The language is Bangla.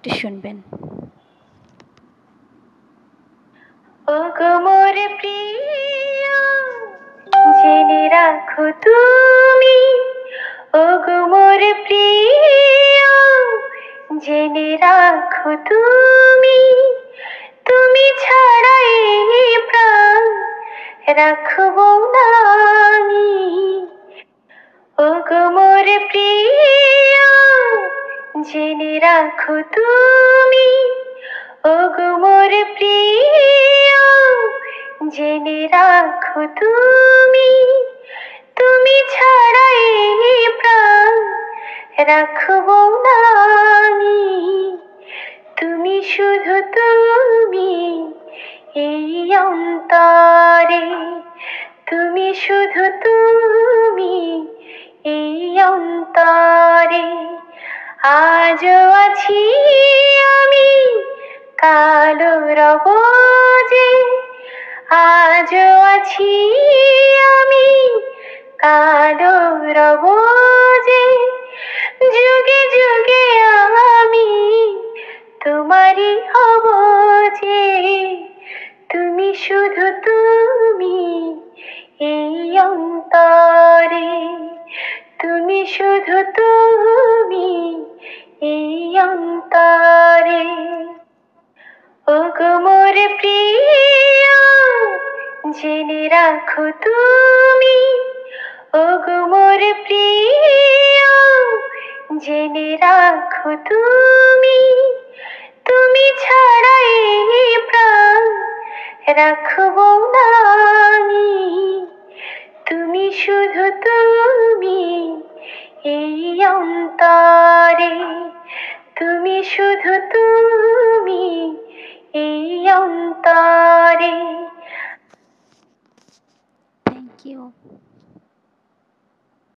একটু শুনবেন। ওগো মোর প্রিয়া, জেনে রাখো তুমি, ওগো মোর প্রিয়া, জেনে রাখো তুমি, তুমি ছাড়া এই প্রাণ রাখবো না আমি। ওগো মোর প্রিয়া, জেনে রাখো তুমি, ওগো মোর প্রিয়া, জেনে রাখো তুমি, তুমি ছাড়া এই প্রাণ রাখবো না আমি। তুমি শুধু তুমি এই অন্তরে, তুমি শুধু তুমি এই অন্তরে। আজও আছি আমি, কালো রব যে, আজও আছি আমি, কালো রব যে, যুগে যুগে আমি তোমারই হব যে। তুমি শুধু তুমি এই অন্তরে, তুমি শুধু তুমি এই অন্তরে। ওগো মোর প্রিয়া, জেনে রাখো তুমি, ওগো মোর প্রিয়া, জেনে রাখো তুমি, তুমি ছাড়া এই প্রাণ রাখবো না আমি। তুমি শুধু তুমি এই অন্তরে, তুমি শুধু তুমি এই অন্তরে। Thank you.